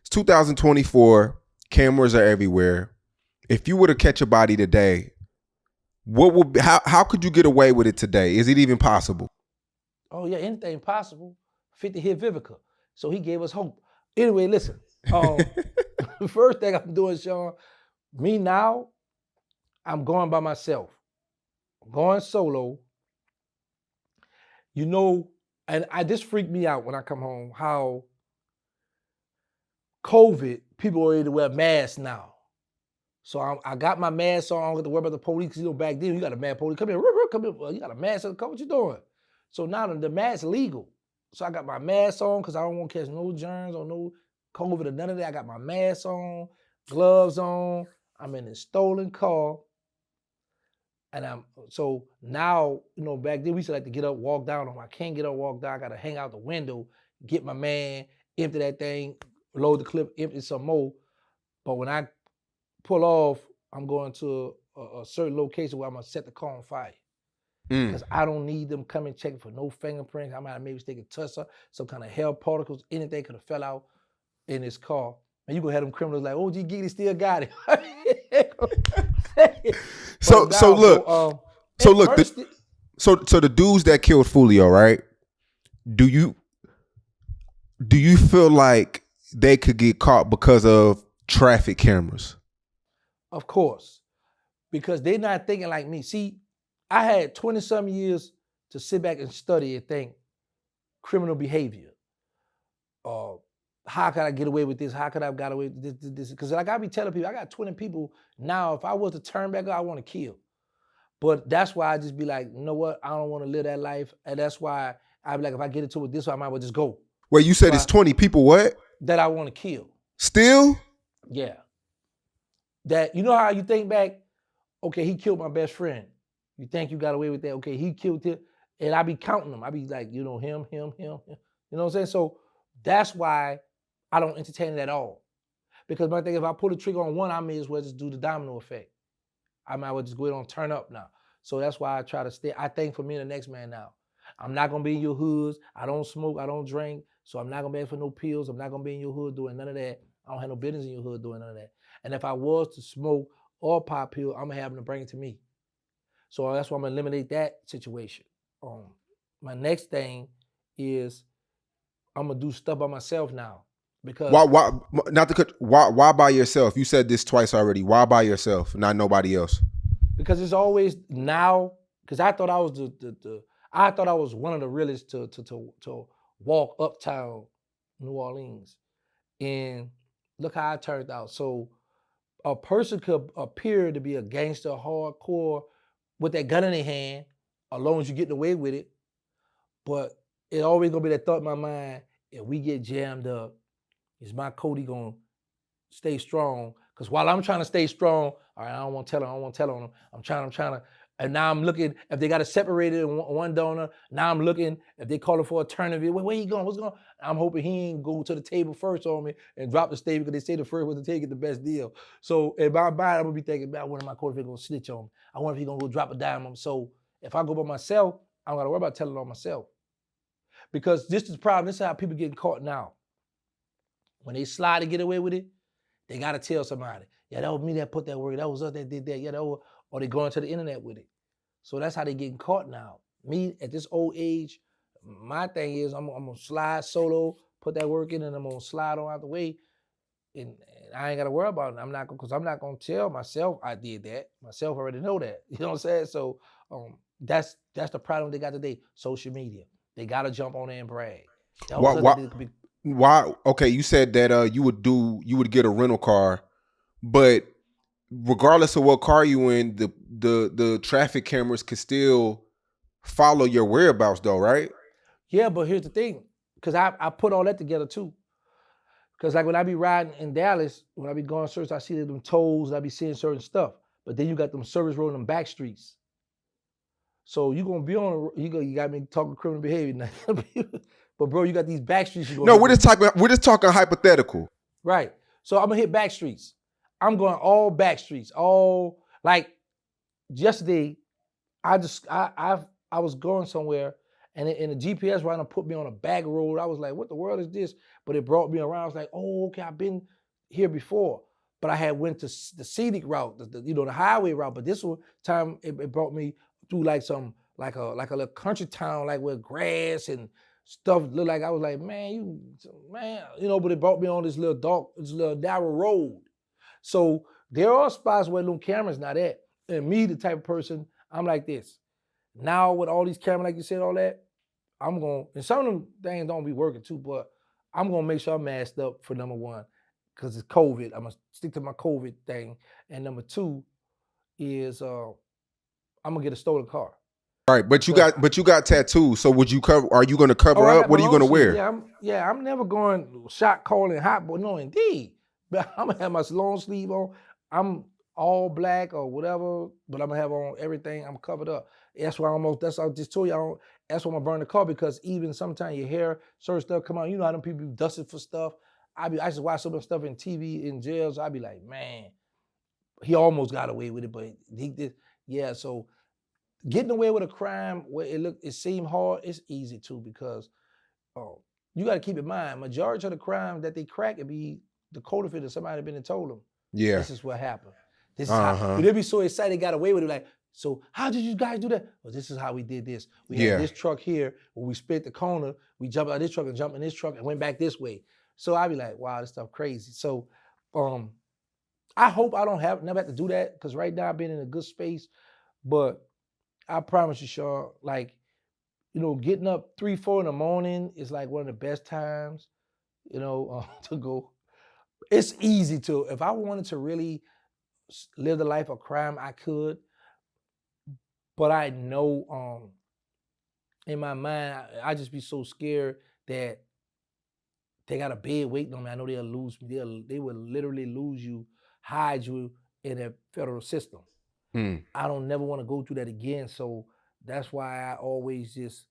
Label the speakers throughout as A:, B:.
A: It's 2024. Cameras are everywhere. If you were to catch a body today, what would how could you get away with it today? Is it even possible?
B: Oh yeah, anything possible. 50 hit Vivica. So he gave us hope. Anyway, listen. The first thing I'm doing, Sean, me now, I'm going by myself. I'm going solo. You know, and I just freaked me out when I come home, how COVID, people are ready to wear masks now. So I got my mask on. I don't have to worry about the police. You know, back then you got a mad police. Come here, come here. You got a mask on. Come, what you doing? So now the mask legal. So I got my mask on because I don't want to catch no germs or no COVID or none of that. I got my mask on, gloves on. I'm in a stolen car. And so now, you know, back then we used to like to get up, walk down. I can't get up, walk down. I got to hang out the window, get my man, empty that thing, load the clip, empty some more. But when I pull off, I'm going to a certain location where I'm gonna set the car on fire. Because I don't need them coming checking for no fingerprints. I might have maybe taken tussle, some kind of hair particles, anything could have fell out in this car. And you gonna have them criminals like, oh, G Giddy still got it.
A: So look, the dudes that killed Fulio, right? Do you feel like they could get caught because of traffic cameras?
B: Of course, because they're not thinking like me. See, I had 20-some years to sit back and study and think criminal behavior. How could I get away with this? How could I have got away with this? Because like I be telling people, I got 20 people now. If I was to turn back, I want to kill. But that's why I just be like, you know what? I don't want to live that life. And that's why I be like, if I get into it this way, I might as well just go.
A: Well, you said it's 20 people, what?
B: That I want to kill.
A: Still?
B: Yeah. That, you know how you think back, okay, he killed my best friend. You think you got away with that? Okay, he killed him. And I be counting them. I be like, you know, him. You know what I'm saying? So that's why I don't entertain it at all. Because my thing, if I pull the trigger on one, I may as well just do the domino effect. I might as well just go ahead and turn up now. So that's why I try to stay. I think for me and the next man now, I'm not going to be in your hoods. I don't smoke. I don't drink. So I'm not going to beg for no pills. I'm not going to be in your hood doing none of that. I don't have no business in your hood doing none of that. And if I was to smoke or pop pills, I'm going to have them to bring it to me. So that's why I'm going to eliminate that situation. My next thing is I'm going to do stuff by myself now. Because
A: why by yourself? You said this twice already. Why by yourself, not nobody else?
B: Because it's always now. Because I thought I was I thought I was one of the realest to walk uptown New Orleans, and look how I turned out. So a person could appear to be a gangster, hardcore, with that gun in their hand, as long as you get away with it. But it always gonna be that thought in my mind: if we get jammed up, is my Cody gonna stay strong? Because while I'm trying to stay strong, all right, I don't want to tell on them. I'm trying to, and now I'm looking, if they got it separated in one donor, now I'm looking, if they calling for a tournament, where he going, what's going on? I'm hoping he ain't go to the table first on me and drop the stable because they say the first one to take it the best deal. So in my mind, I'm gonna be thinking about when my quarterback gonna snitch on me. I wonder if he gonna go drop a dime on me. So if I go by myself, I don't gotta worry about telling on myself. Because this is the problem, this is how people getting caught now. When they slide to get away with it, they gotta tell somebody. Yeah, that was me that put that word. That was us that did that. Yeah, that was, or they going to the internet with it. So that's how they getting caught now. Me at this old age, my thing is I'm gonna slide solo, put that work in, and I'm gonna slide on out the way, and I ain't gotta worry about it. I'm not gonna tell myself I did that. Myself already know that. You know what I'm saying? So that's the problem they got today. Social media. They gotta jump on there and brag.
A: Why? Okay, you said that you would get a rental car, but regardless of what car you in, the traffic cameras could still follow your whereabouts though, right?
B: Yeah, but here's the thing, because I put all that together too. Because like when I be riding in Dallas, when I be going service, I see them tolls, I be seeing certain stuff. But then you got them service road and them back streets. So you gonna be on you got me talking criminal behavior now. But bro, you got these back streets.
A: No, we're just talking hypothetical.
B: Right. So I'm gonna hit back streets. I'm going all back streets. All like yesterday, I I was going somewhere, and the GPS runner put me on a back road. I was like, what the world is this? But it brought me around. I was like, oh, okay, I've been here before. But I had went to the scenic route, the highway route. But this one time it brought me through like like a little country town, like with grass and stuff. Looked like I was like, man, but it brought me on this little narrow road. So there are spots where no cameras not at. And me, the type of person, I'm like this. Now with all these cameras, like you said, all that, I'm going, and some of them things don't be working too, but I'm going to make sure I'm masked up for number one, because it's COVID. I'm going to stick to my COVID thing. And number two is I'm going to get a stolen car.
A: Right, but you got tattoos. So would you cover? Are you going to cover up? What are you going to wear?
B: Yeah, I'm never going shot calling hot boy. No, indeed. But I'm gonna have my long sleeve on. I'm all black or whatever, but I'm gonna have on everything. I'm covered up. That's why I just told you. That's why I'm gonna burn the car, because even sometimes your hair, certain stuff come out. You know how them people be dusted for stuff. I just watch some of the stuff in TV in jails. I be like, man, he almost got away with it, but he did. Yeah, so getting away with a crime where it seemed hard, it's easy too, because you got to keep in mind, majority of the crime that they crack it be the counterfeit of somebody been and told them.
A: Yeah.
B: This is what happened. This is how they be so excited they got away with it. Like, so how did you guys do that? Well, this is how we did this. We had this truck here where we split the corner, we jumped out of this truck and jumped in this truck and went back this way. So I be like, wow, this stuff crazy. So I hope I don't never have to do that, because right now I've been in a good space. But I promise you, Sean, like, getting up 3, 4 in the morning is like one of the best times, to go. It's easy to, if I wanted to really live the life of crime, I could. But I know in my mind, I just be so scared that they got a bed waiting on me. I know they'll lose me. They will literally lose you, hide you in a federal system. I don't never want to go through that again. So that's why I always just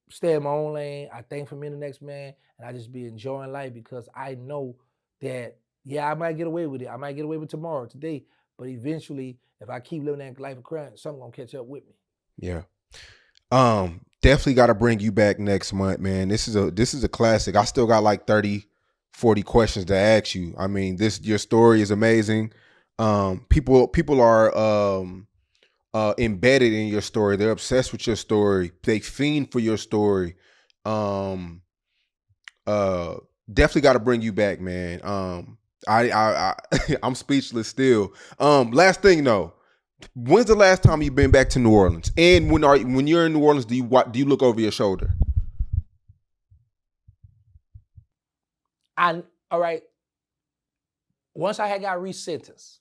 B: stay in my own lane. I think from me the next man, and I just be enjoying life, because I know that, yeah, I might get away with it. I might get away with tomorrow, today, but eventually, if I keep living that life of crime, something gonna catch up with me.
A: Yeah. Definitely got to bring you back next month, man. This is a classic. I still got like 30, 40 questions to ask you. I mean, your story is amazing. People are embedded in your story. They're obsessed with your story. They fiend for your story. Definitely got to bring you back, man. I'm speechless still. Last thing though, when's the last time you've been back to New Orleans? And when you're in New Orleans, do you look over your shoulder?
B: All right. Once I had got resentenced,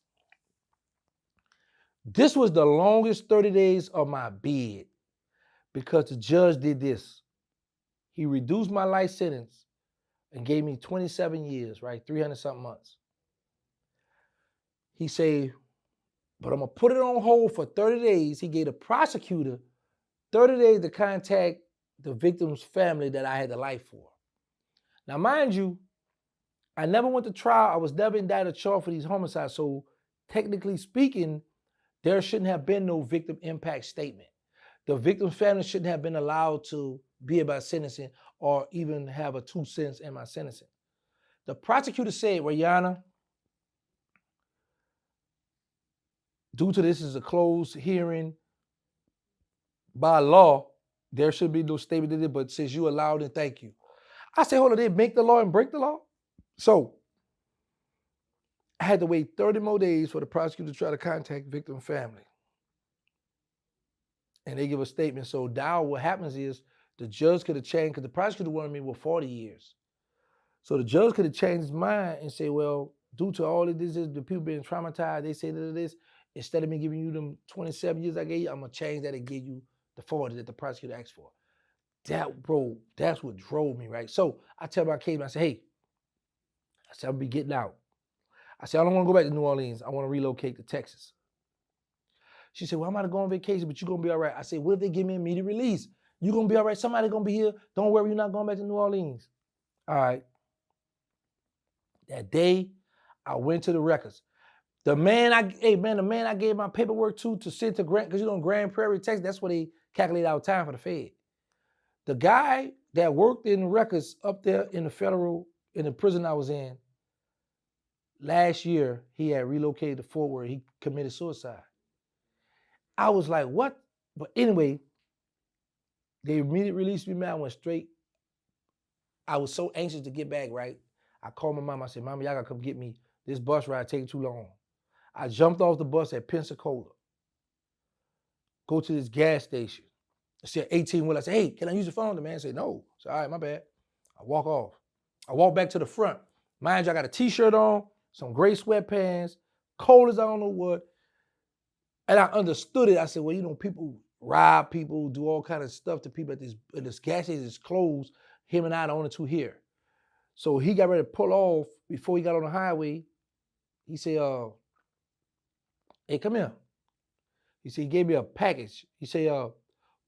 B: this was the longest 30 days of my bid, because the judge did this. He reduced my life sentence and gave me 27 years, right? 300 something months. He said, but I'm gonna put it on hold for 30 days. He gave the prosecutor 30 days to contact the victim's family that I had the life for. Now, mind you, I never went to trial. I was never indicted or charged for these homicides. So technically speaking, there shouldn't have been no victim impact statement. The victim's family shouldn't have been allowed to be about sentencing or even have a 2 cents in my sentencing. The prosecutor said, Rihanna, due to this is a closed hearing, by law, there should be no statement in it, but since you allowed it, thank you. I said, hold on, they make the law and break the law? So I had to wait 30 more days for the prosecutor to try to contact victim family. And they give a statement. So now what happens is the judge could have changed, because the prosecutor wanted me with 40 years. So the judge could have changed his mind and say, well, due to all of this, the people being traumatized, they say this, instead of me giving you them 27 years I gave you, I'm going to change that and give you the 40 that the prosecutor asked for. That's what drove me, right? So I tell my case, I say, hey, I'll be getting out. I said, I don't want to go back to New Orleans. I want to relocate to Texas. She said, well, I'm about to go on vacation, but you're going to be all right. I said, what if they give me immediate release? You're going to be all right. Somebody's going to be here. Don't worry, you're not going back to New Orleans. All right. That day, I went to the records. The man I gave my paperwork to send to Grant, because you know in Grand Prairie, Texas, that's where they calculate our time for the Fed. The guy that worked in the records up there in the prison I was in, last year, he had relocated to Fort Worth. He committed suicide. I was like, what? But anyway, they immediately released me, man. I went straight. I was so anxious to get back, right? I called my mom. I said, Mama, y'all gotta come get me. This bus ride taking too long. I jumped off the bus at Pensacola. Go to this gas station. I said 18 wheel. I said, hey, can I use your phone? The man said, no. I said, all right, my bad. I walk off. I walk back to the front. Mind you, I got a t-shirt on, some gray sweatpants, cold as I don't know what. And I understood it. I said, well, you know, people rob people, do all kind of stuff to people at this gas station is closed. Him and I are the only two here. So he got ready to pull off before he got on the highway. He said, hey, come here. He said, he gave me a package. He said,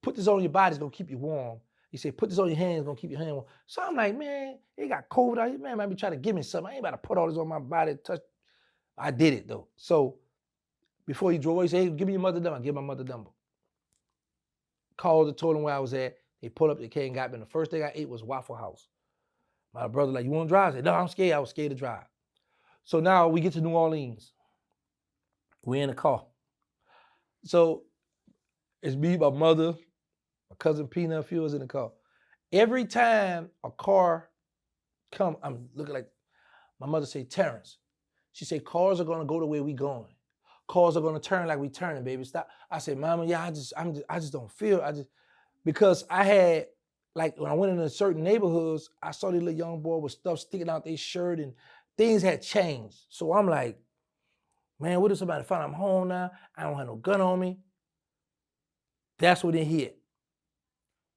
B: put this on your body, it's gonna keep you warm. He said, put this on your hands, it's gonna keep your hand warm. So I'm like, man, it got cold out here. Man, might be trying to give me something. I ain't about to put all this on my body, touch. I did it though. So before he drove away, he said, hey, give me your mother number. I give my mother number. Called and told him where I was at. They pulled up, they came and got me. And the first thing I ate was Waffle House. My brother like, you wanna drive? I said, no, I'm scared. I was scared to drive. So now we get to New Orleans. We're in the car. So it's me, my mother, my cousin Peanut, a few was in the car. Every time a car come, I'm looking like, my mother say, Terrence. She say, cars are gonna go the way we going. Cars are gonna turn like we turning, baby. Stop. I said, Mama, yeah, I just don't feel. Because I had, like when I went into certain neighborhoods, I saw these little young boy with stuff sticking out their shirt and things had changed. So I'm like, man, what if somebody find I'm home now? I don't have no gun on me. That's when it hit.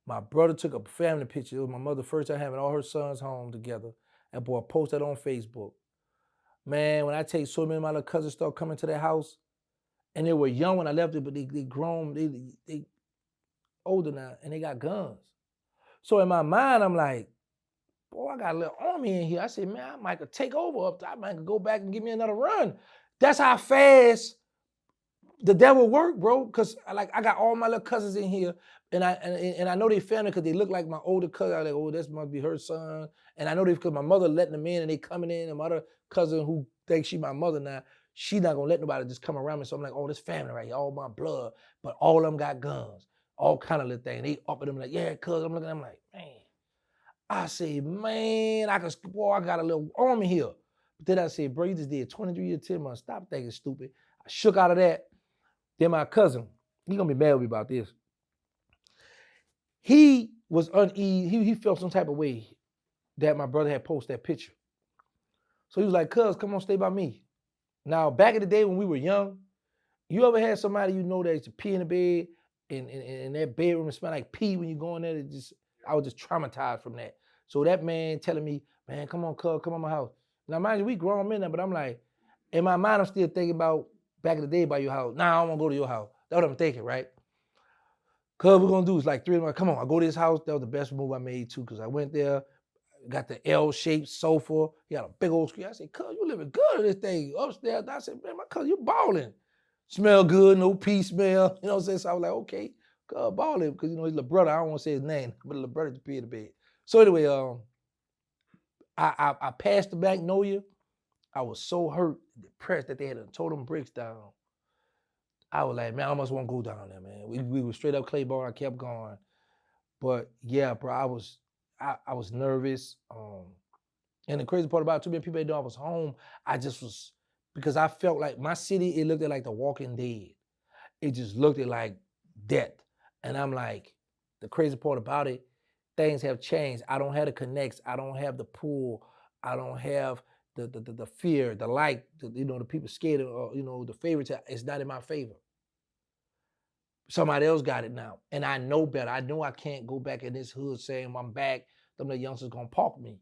B: My brother took a family picture. It was my mother first time having all her sons home together. That boy posted that on Facebook. Man, when I tell you, so many of my little cousins start coming to their house, and they were young when I left it, but they grown, they older now, and they got guns. So in my mind, I'm like, boy, I got a little army in here. I said, man, I might could take over up. I might could go back and give me another run. That's how fast the devil worked, bro. Cause I got all my little cousins in here, and I know they family because they look like my older cousin. I was like, oh, this must be her son. And I know they because my mother letting them in, and they coming in. And my other cousin who thinks she my mother now, she not gonna let nobody just come around me. So I'm like, oh, this family right here, all my blood, but all of them got guns, all kind of little things. They up at them like, yeah, cuz I'm looking at them like, man. I say, man, I got a little army here. But then I said, bro, you just did 23 years, 10 months. Stop thinking stupid. I shook out of that. Then my cousin, he gonna be mad with me about this. He was uneasy. He felt some type of way that my brother had posted that picture. So he was like, cuz, come on, stay by me. Now, back in the day when we were young, you ever had somebody you know that used to pee in the bed and that bedroom and smell like pee when you go in there? I was just traumatized from that. So that man telling me, man, come on, cuz, come on my house. Now, mind you, we grown men now, but I'm like, in my mind, I'm still thinking about back in the day by your house. Nah, I don't want to go to your house. That's what I'm thinking, right? Cuz we're going to do is like 3 of them. Come on, I go to his house. That was the best move I made too, because I went there, got the L-shaped sofa. He had a big old screen. I said, cuz, you living good in this thing. Upstairs, I said, man, my cuz, you balling. Smell good, no pee smell. You know what I'm saying? So I was like, okay, cuz, balling. Because, you know, his little brother, I don't want to say his name, but his little brother to pee in the bed. So anyway, I passed the Magnolia. I was so hurt, depressed that they had to tow them bricks down. I was like, man, I almost want to go down there, man. We were straight up Claiborne. I kept going. But yeah, bro, I was nervous. And the crazy part about it, too many people didn't know I was home. I just was, because I felt like my city, it looked like The Walking Dead. It just looked like death. And I'm like, the crazy part about it, things have changed. I don't have the connects. I don't have the pull. I don't have the fear, the like, the people scared of, the favorites. It's not in my favor. Somebody else got it now. And I know better. I know I can't go back in this hood saying I'm back. Them little youngsters gonna park me.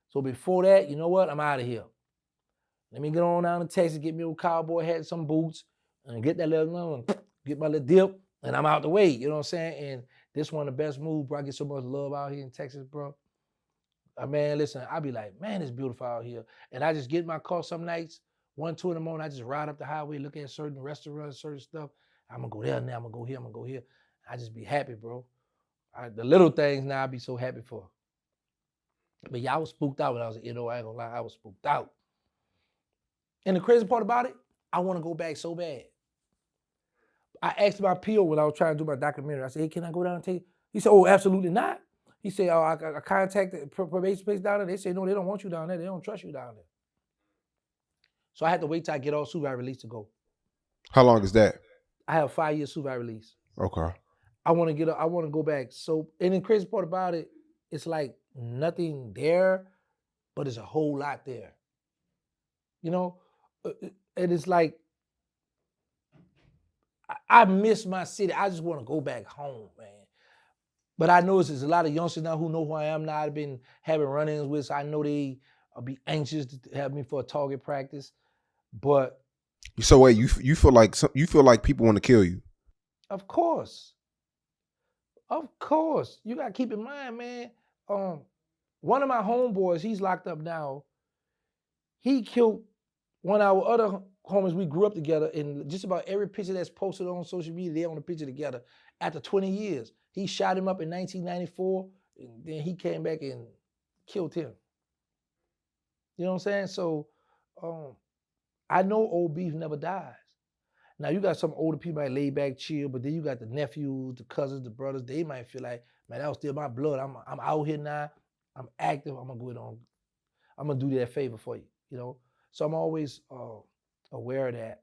B: So before that, you know what? I'm out of here. Let me get on down to Texas, get me a cowboy hat, some boots, and get that little, get my little dip, and I'm out the way. You know what I'm saying? And this one of the best moves, bro. I get so much love out here in Texas, bro. Man, listen, I be like, man, it's beautiful out here. And I just get in my car some nights 1, 2 in the morning, I just ride up the highway, look at certain restaurants, certain stuff. I'm gonna go there now. I'm gonna go here. I'm gonna go here. I just be happy, bro. The little things now I be so happy for. But yeah, I was spooked out when I was, I ain't gonna lie, I was spooked out. And the crazy part about it, I want to go back so bad. I asked my PO when I was trying to do my documentary. I said, "Hey, can I go down and take?" He said, "Oh, absolutely not." He said, "Oh, I contacted the probation place down there. They said, no, they don't want you down there. They don't trust you down there." So I had to wait till I get off supervised release to go.
A: How long is that?
B: I have 5 years supervised release.
A: Okay.
B: I want to go back. So, and the crazy part about it, it's like nothing there, but it's a whole lot there. You know, and it's like I miss my city. I just want to go back home, man. But I know there's a lot of youngsters now who know who I am now. I've been having run-ins with, so I know they will be anxious to have me for a target practice. But
A: so wait, you feel like people want to kill you?
B: Of course, you gotta keep in mind, man. One of my homeboys, he's locked up now. He killed one of our other homies. We grew up together, and just about every picture that's posted on social media, they're on the picture together. After 20 years, he shot him up in 1994, and then he came back and killed him. You know what I'm saying? So I know old beef never dies. Now you got some older people that lay back, chill, but then you got the nephews, the cousins, the brothers. They might feel like, man, that was still my blood. I'm out here now. I'm active. I'm gonna go it on. I'm gonna do that favor for you. You know. So I'm always aware of that.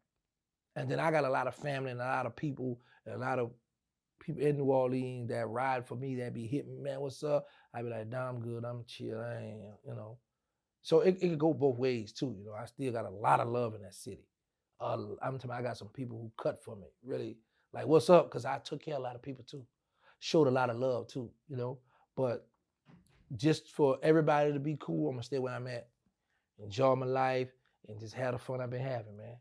B: And then I got a lot of family and a lot of people, and a lot of people in New Orleans that ride for me, that be hitting me, man, what's up? I be like, nah, I'm good. I'm chill. I ain't, you know. So it could go both ways too. You know, I still got a lot of love in that city. I'm telling you, I got some people who cut for me, really, like, what's up? Because I took care of a lot of people too, showed a lot of love too, you know. But just for everybody to be cool, I'm gonna stay where I'm at, enjoy my life, and just have the fun I've been having, man.